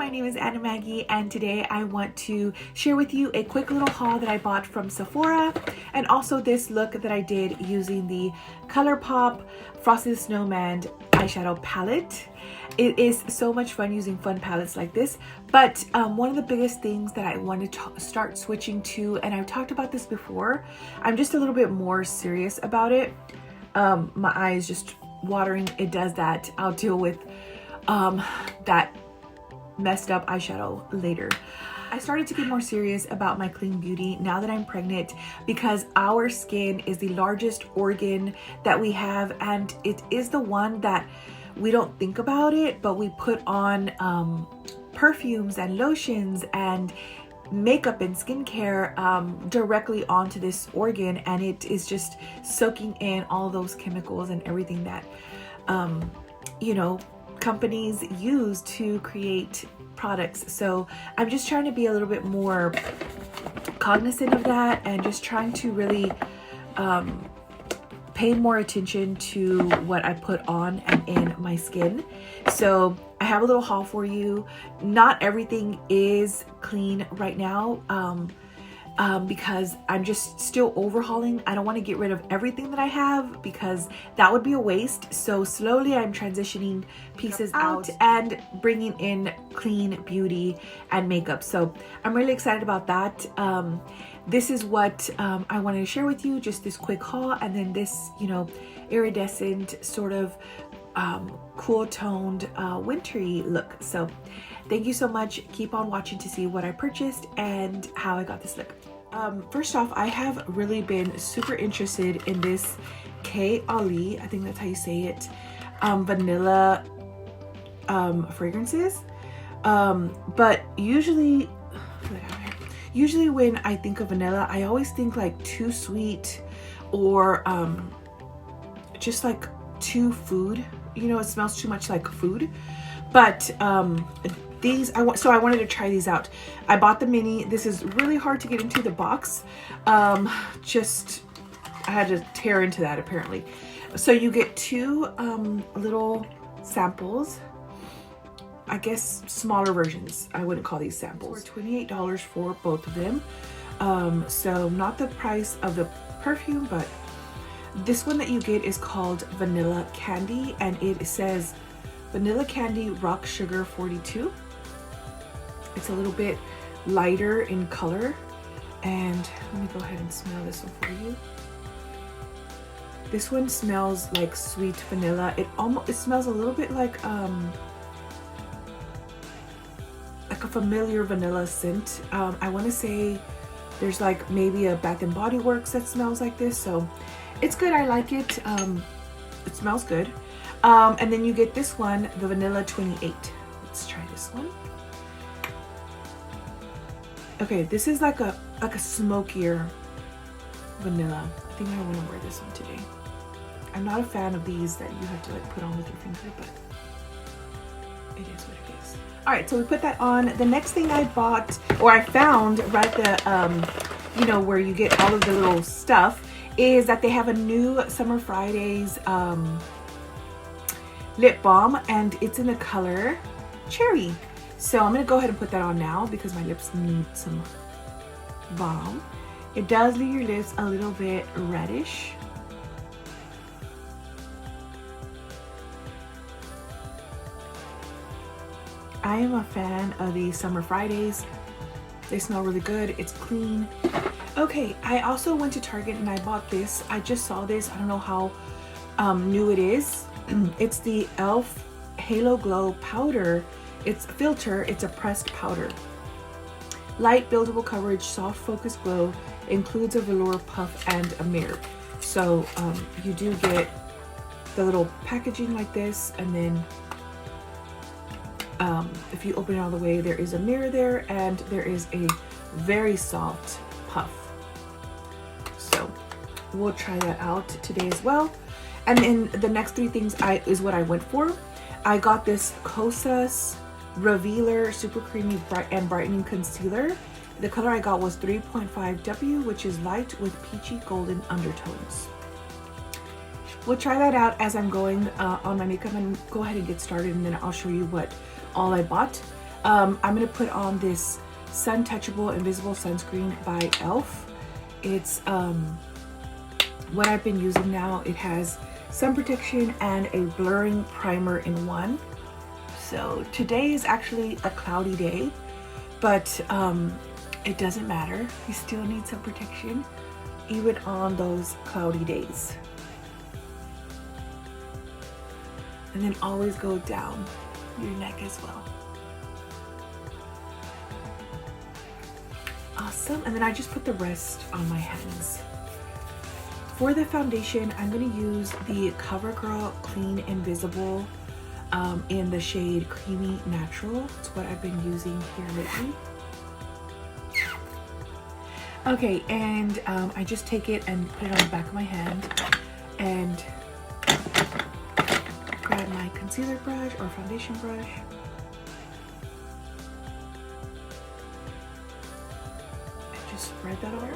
my name is Ana Maggie, and today I want to share with you a quick little haul that I bought from Sephora, and also this look that I did using the ColourPop Frosty the Snowman eyeshadow palette. It is so much fun using fun palettes like this, but one of the biggest things that I want to start switching to, and I've talked about this before, I'm just a little bit more serious about it. My eye is just watering. It does that. I'll deal with that messed up eyeshadow later. I started to get more serious about my clean beauty now that I'm pregnant, because our skin is the largest organ that we have, and it is the one that we don't think about it, but we put on perfumes and lotions and makeup and skincare directly onto this organ, and it is just soaking in all those chemicals and everything that you know, companies use to create products. So I'm just trying to be a little bit more cognizant of that, and just trying to really pay more attention to what I put on and in my skin. So I have a little haul for you. Not everything is clean right now because I'm just still overhauling. I don't want to get rid of everything that I have because that would be a waste. So slowly I'm transitioning pieces out and bringing in clean beauty and makeup. So I'm really excited about that. This is what I wanted to share with you, just this quick haul, and then this, you know, iridescent sort of cool toned wintry look. So thank you so much. Keep on watching to see what I purchased and how I got this look. First off, I have really been super interested in this K Ali, I think that's how you say it, vanilla fragrances. But usually when I think of vanilla, I always think like too sweet, or just like too food. You know, it smells too much like food. But these I wanted to try these out. I bought the mini. This is really hard to get into the box. Just I had to tear into that apparently. So you get two little samples. I guess smaller versions. I wouldn't call these samples. For $28 for both of them. So not the price of the perfume, but this one that you get is called Vanilla Candy, and it says Vanilla Candy Rock Sugar 42. It's a little bit lighter in color, and let me go ahead and smell this one for you. This one smells like sweet vanilla. It smells a little bit like a familiar vanilla scent. I want to say there's like maybe a Bath and Body Works that smells like this, so it's good. I like it. It smells good. And then you get this one, the Vanilla 28. Let's try this one. Okay, this is like a smokier vanilla. I think I want to wear this one today. I'm not a fan of these that you have to like put on with your finger, but it is what it is. All right, so we put that on. The next thing I bought, or I found right at the, you know, where you get all of the little stuff, is that they have a new Summer Fridays lip balm, and it's in the color Cherry. So I'm gonna go ahead and put that on now because my lips need some balm. It does leave your lips a little bit reddish. I am a fan of the Summer Fridays. They smell really good. It's clean. Okay, I also went to Target and I bought this. I just saw this. I don't know how new it is. It's the e.l.f. Halo Glow Powder. It's a filter. It's a pressed powder. Light buildable coverage, soft focus glow, includes a velour puff and a mirror. So you do get the little packaging like this, and then if you open it all the way, there is a mirror there, and there is a very soft puff. So we'll try that out today as well. And then the next three things is what I went for. I got this Kosas Revealer Super Creamy Bright and Brightening Concealer. The color I got was 3.5W, which is light with peachy golden undertones. We'll try that out as I'm going on my makeup, and go ahead and get started, and then I'll show you what all I bought. I'm gonna put on this Sun Touchable Invisible Sunscreen by e.l.f. It's what I've been using now. It has sun protection and a blurring primer in one. So today is actually a cloudy day, but it doesn't matter. You still need some protection even on those cloudy days. And then always go down your neck as well. Awesome. And then I just put the rest on my hands. For the foundation, I'm going to use the CoverGirl Clean Invisible in the shade Creamy Natural. It's what I've been using here lately. Okay, and I just take it and put it on the back of my hand and grab my concealer brush or foundation brush. And just spread that over.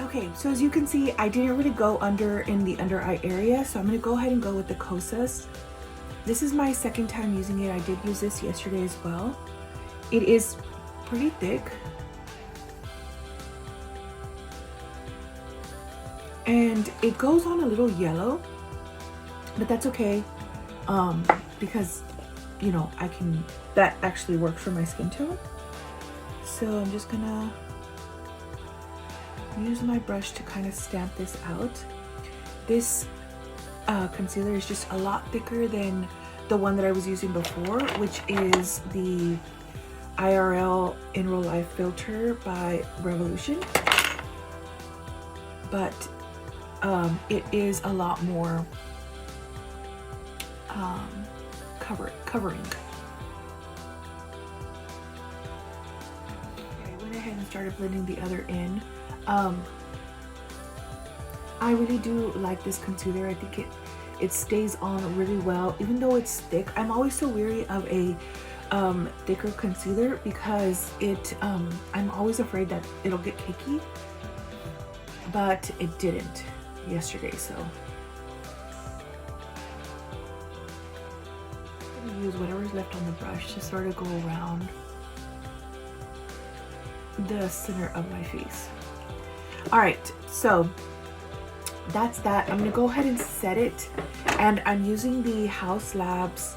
Okay, so as you can see, I didn't really go in the under eye area, so I'm going to go ahead and go with the Kosas. This is my second time using it. I did use this yesterday as well. It is pretty thick. And it goes on a little yellow, but that's okay, because, you know, that actually works for my skin tone. So I'm just gonna use my brush to kind of stamp this out. This concealer is just a lot thicker than the one that I was using before, which is the IRL In Real Life Filter by Revolution. But it is a lot more covering. Okay, I went ahead and started blending the other in. I really do like this concealer. I think it stays on really well, even though it's thick. I'm always so weary of a thicker concealer because I'm always afraid that it'll get cakey, but it didn't yesterday. So I'm gonna use whatever's left on the brush to sort of go around the center of my face. All right, so that's that. I'm gonna go ahead and set it, and I'm using the Haus Labs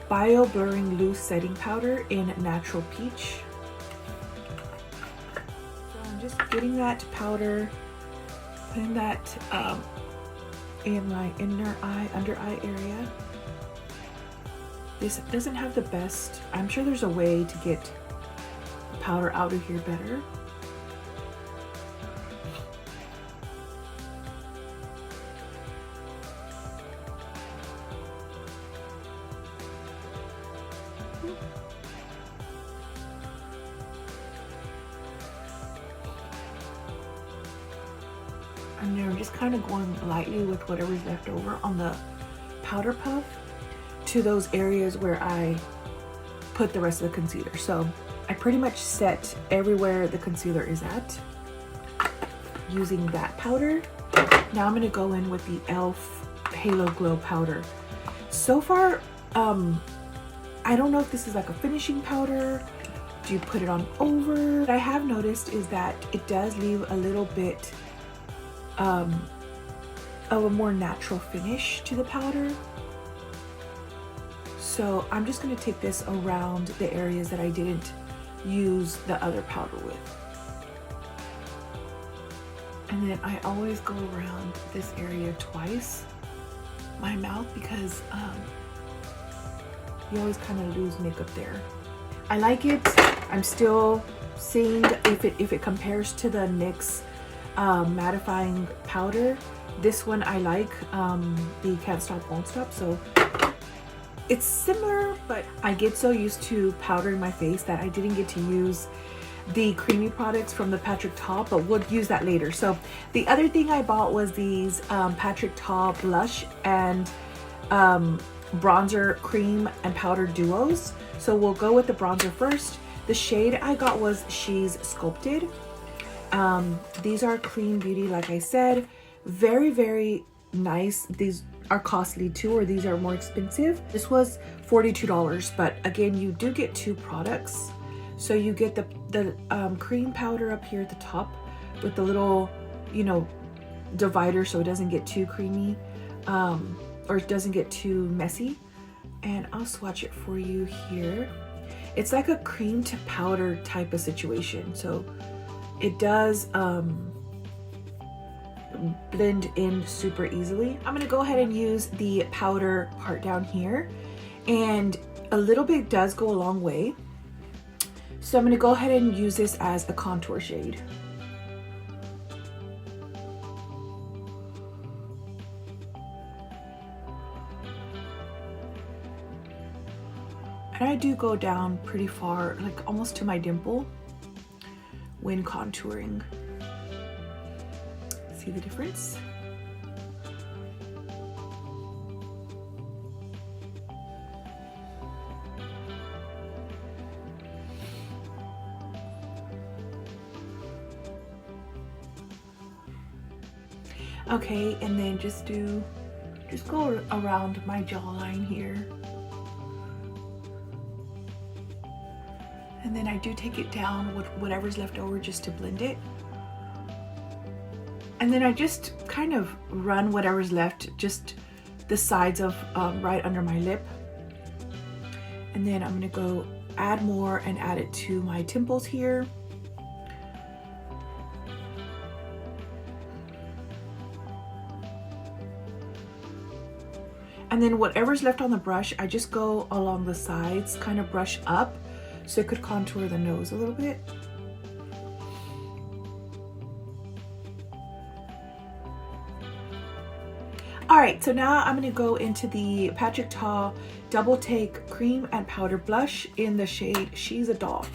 Bio Blurring Loose Setting Powder in Natural Peach. So I'm just getting that powder, putting that in my under eye area. This doesn't have the best. I'm sure there's a way to get the powder out of here better. And then I'm just kind of going lightly with whatever's left over on the powder puff to those areas where I put the rest of the concealer. So I pretty much set everywhere the concealer is at using that powder. Now I'm going to go in with the e.l.f. Halo Glow powder. So far, I don't know if this is like a finishing powder. Do you put it on over? What I have noticed is that it does leave a little bit of a more natural finish to the powder. So I'm just going to take this around the areas that I didn't use the other powder with. And then I always go around this area twice, my mouth, because you always kind of lose makeup there. I like it. I'm still seeing if it compares to the NYX mattifying powder. This one I like, the Can't Stop Won't Stop. So it's similar, but I get so used to powdering my face that I didn't get to use the creamy products from the Patrick Ta, but we'll use that later. So the other thing I bought was these Patrick Ta blush and bronzer cream and powder duos. So we'll go with the bronzer first. The shade I got was She's Sculpted. These are clean beauty, like I said, Very, very nice. These are costly too, or these are more expensive. This was $42, but again, you do get 2 products. So you get the cream powder up here at the top with the little, you know, divider so it doesn't get too creamy, or it doesn't get too messy. And I'll swatch it for you here. It's like a cream to powder type of situation. So it does blend in super easily. I'm gonna go ahead and use the powder part down here, and a little bit does go a long way. So I'm gonna go ahead and use this as a contour shade. And I do go down pretty far, like almost to my dimple when contouring. See the difference? Okay, and then just go around my jawline here. And then I do take it down with whatever's left over just to blend it. And then I just kind of run whatever's left, just the sides of right under my lip. And then I'm gonna go add more and add it to my temples here. And then whatever's left on the brush, I just go along the sides, kind of brush up, so it could contour the nose a little bit. All right, so now I'm gonna go into the Patrick Ta Double Take Cream and Powder Blush in the shade She's a Doll.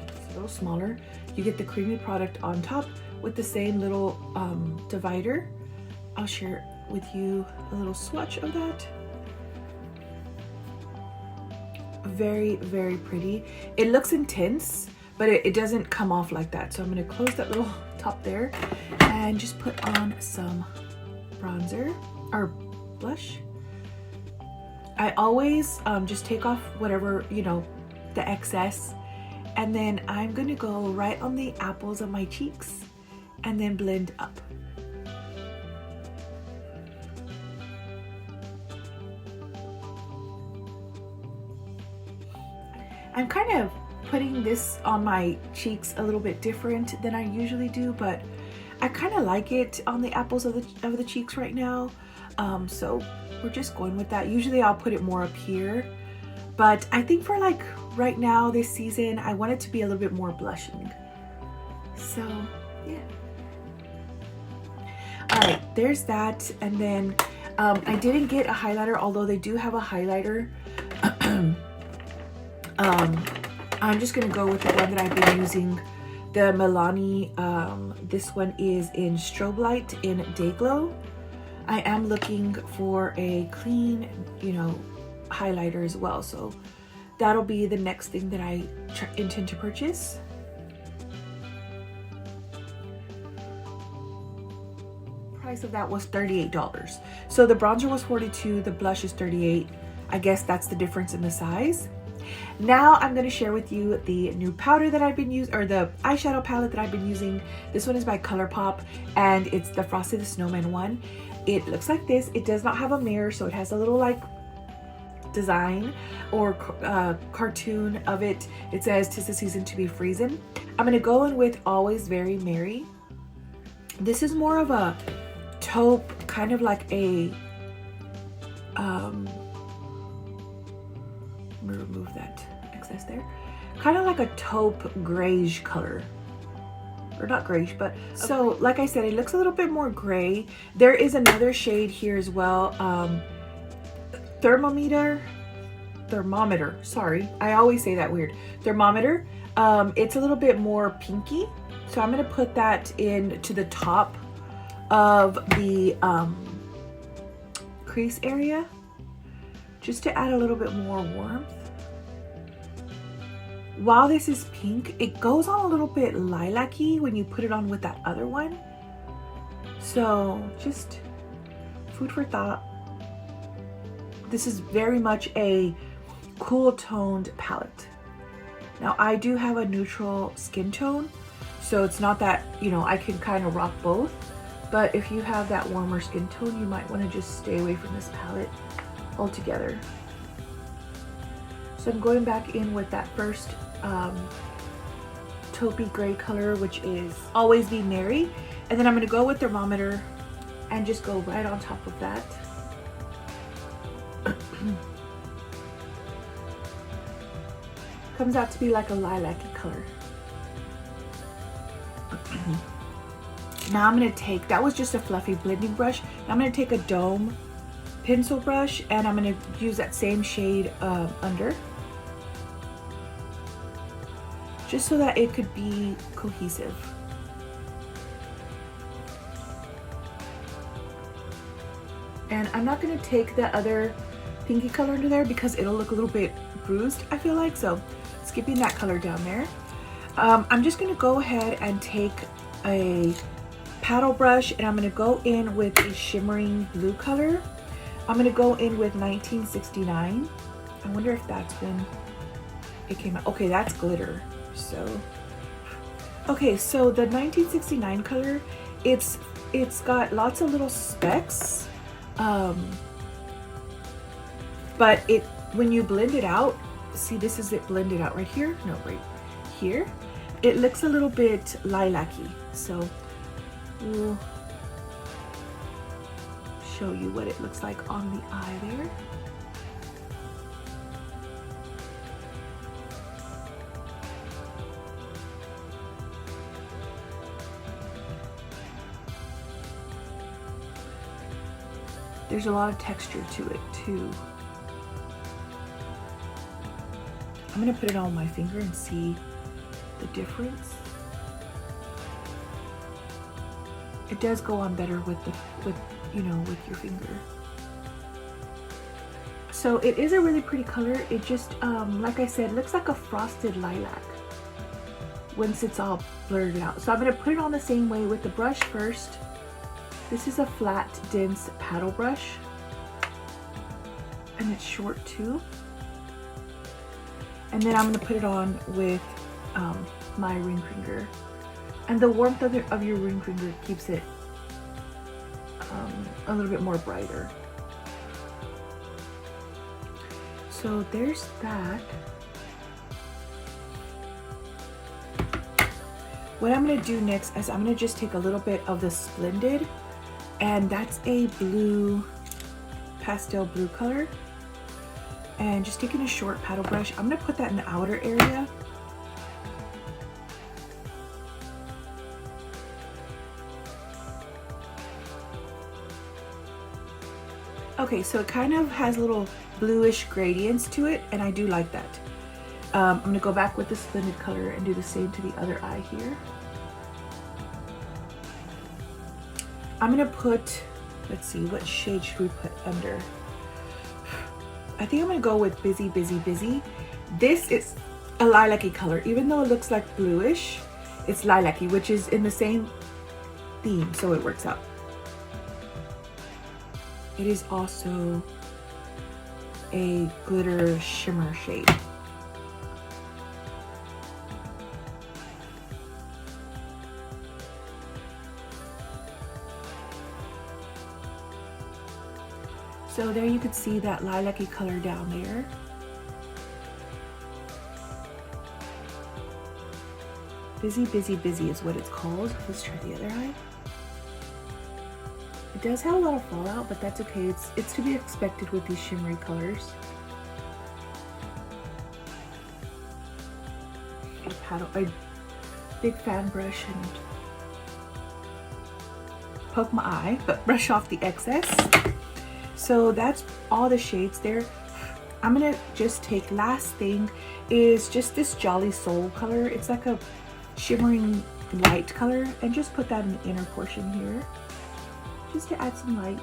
It's a little smaller. You get the creamy product on top with the same little divider. I'll share with you a little swatch of that. Very, very pretty. It looks intense, but it doesn't come off like that. So I'm gonna close that little top there and just put on some bronzer or blush. I always just take off whatever, you know, the excess, and then I'm gonna go right on the apples of my cheeks and then blend up. I'm kind of putting this on my cheeks a little bit different than I usually do, but I kind of like it on the apples of the cheeks right now. So we're just going with that. Usually I'll put it more up here, but I think for like right now this season, I want it to be a little bit more blushing. So yeah. All right, there's that. And then I didn't get a highlighter, although they do have a highlighter. I'm just gonna go with the one that I've been using, the Milani. This one is in Strobe Light in Day Glow. I am looking for a clean, you know, highlighter as well, so that'll be the next thing that I intend to purchase. Price of that was $38. So the bronzer was $42, the blush is $38. I guess that's the difference in the size. Now I'm going to share with you the new powder that I've been using, or the eyeshadow palette that I've been using. This one is by ColourPop, and it's the Frosty the Snowman one. It looks like this. It does not have a mirror, so it has a little like design or cartoon of it. It says, "'Tis the season to be freezing." I'm going to go in with Always Very Merry. This is more of a taupe, kind of like a let me remove that excess there. Kind of like a taupe grayish color. Or not grayish, but so like I said, it looks a little bit more gray. There is another shade here as well. Thermometer, sorry. I always say that weird. Thermometer. It's a little bit more pinky. So I'm gonna put that in to the top of the crease area, just to add a little bit more warmth. While this is pink, it goes on a little bit lilac-y when you put it on with that other one. So just food for thought. This is very much a cool toned palette. Now I do have a neutral skin tone, so it's not that, you know, I can kind of rock both, but if you have that warmer skin tone, you might want to just stay away from this palette altogether. So I'm going back in with that first taupey gray color, which is Always Be Merry, and then I'm going to go with thermometer and just go right on top of that. Comes out to be like a lilac-y color. Now I'm going to take, that was just a fluffy blending brush. Now I'm going to take a dome pencil brush and I'm going to use that same shade under, just so that it could be cohesive. And I'm not going to take the other pinky color into there because it'll look a little bit bruised, I feel like, so skipping that color down there. I'm just going to go ahead and take a paddle brush and I'm going to go in with a shimmering blue color. I'm going to go in with 1969. I wonder if that's when it came out. Okay, that's glitter. So, okay, so the 1969 color, it's got lots of little specks, but when you blend it out, see, this is it blended out right here, no, right here, it looks a little bit lilac-y. So we'll show you what it looks like on the eye there. There's a lot of texture to it too. I'm gonna put it on my finger and see the difference. It does go on better with your finger. So it is a really pretty color. It just, like I said, looks like a frosted lilac once it's all blurred out. So I'm gonna put it on the same way with the brush first. This is a flat, dense paddle brush, and it's short too. And then I'm going to put it on with my ring finger. And the warmth of your ring finger keeps it a little bit more brighter. So there's that. What I'm going to do next is I'm going to just take a little bit of the Splendid, and that's a blue, pastel blue color. And just taking a short paddle brush, I'm going to put that in the outer area. Okay, so it kind of has little bluish gradients to it, and I do like that. I'm going to go back with the Splendid color and do the same to the other eye here. I'm going to put, let's see, what shade should we put under? I think I'm going to go with Busy, Busy, Busy. This is a lilac-y color. Even though it looks like bluish, it's lilac-y, which is in the same theme, so it works out. It is also a glitter shimmer shade. So there you can see that lilac-y color down there. Busy, Busy, Busy is what it's called. Let's try the other eye. It does have a lot of fallout, but that's okay. It's to be expected with these shimmery colors. A big fan brush and poke my eye, but brush off the excess. So that's all the shades there. I'm gonna just take, last thing is just this Jolly Soul color. It's like a shimmering white color, and just put that in the inner portion here, just to add some light.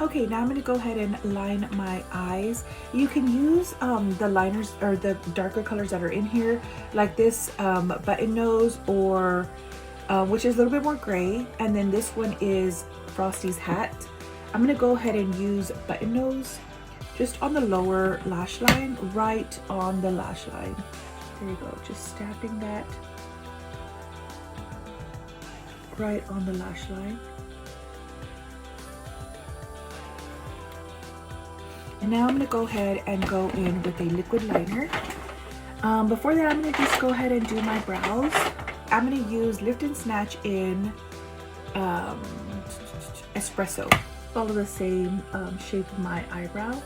Okay, now I'm going to go ahead and line my eyes. You can use the liners or the darker colors that are in here, like this button nose, or which is a little bit more gray, and then this one is Frosty's hat. I'm going to go ahead and use button nose just on the lower lash line, right on the lash line. There you go, just stamping that right on the lash line. And now I'm going to go ahead and go in with a liquid liner. Before that, I'm going to just go ahead and do my brows. I'm going to use Lift and Snatch in Espresso. Follow the same shape of my eyebrow.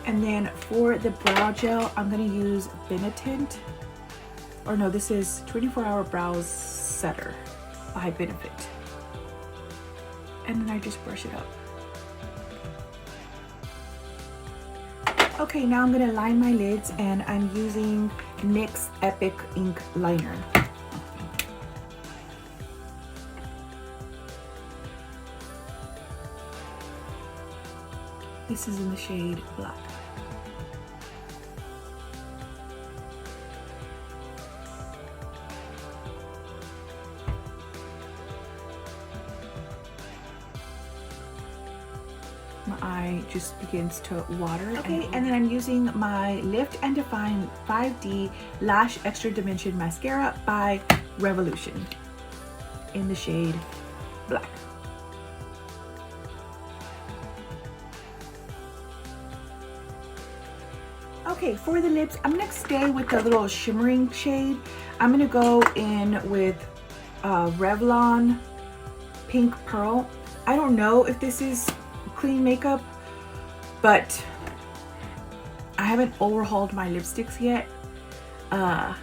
And then for the brow gel, I'm going to use Benetint. Or no, this is 24-Hour Brows Setter by Benefit. And then I just brush it up. Okay, now I'm gonna line my lids, and I'm using NYX Epic Ink Liner. This is in the shade Black. My eye just begins to water. Okay, and then I'm using my Lift and Define 5D Lash Extra Dimension Mascara by Revolution in the shade Black. Okay, for the lips, I'm gonna stay with the little shimmering shade. I'm gonna go in with Revlon Pink Pearl. I don't know if this is clean makeup, but I haven't overhauled my lipsticks yet, but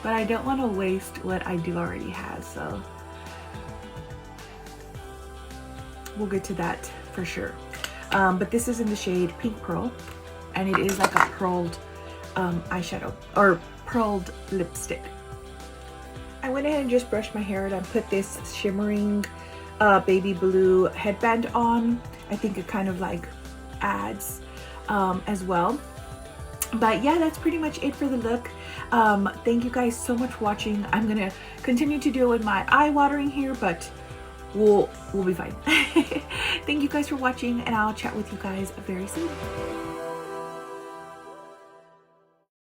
I don't want to waste what I do already have, so we'll get to that for sure. But this is in the shade Pink Pearl, and it is like a pearled eyeshadow or pearled lipstick. I went ahead and just brushed my hair, and I put this shimmering baby blue headband on. I think it kind of like adds as well. But yeah, that's pretty much it for the look. Thank you guys so much for watching. I'm gonna continue to deal with my eye watering here, but we'll be fine. Thank you guys for watching, and I'll chat with you guys very soon.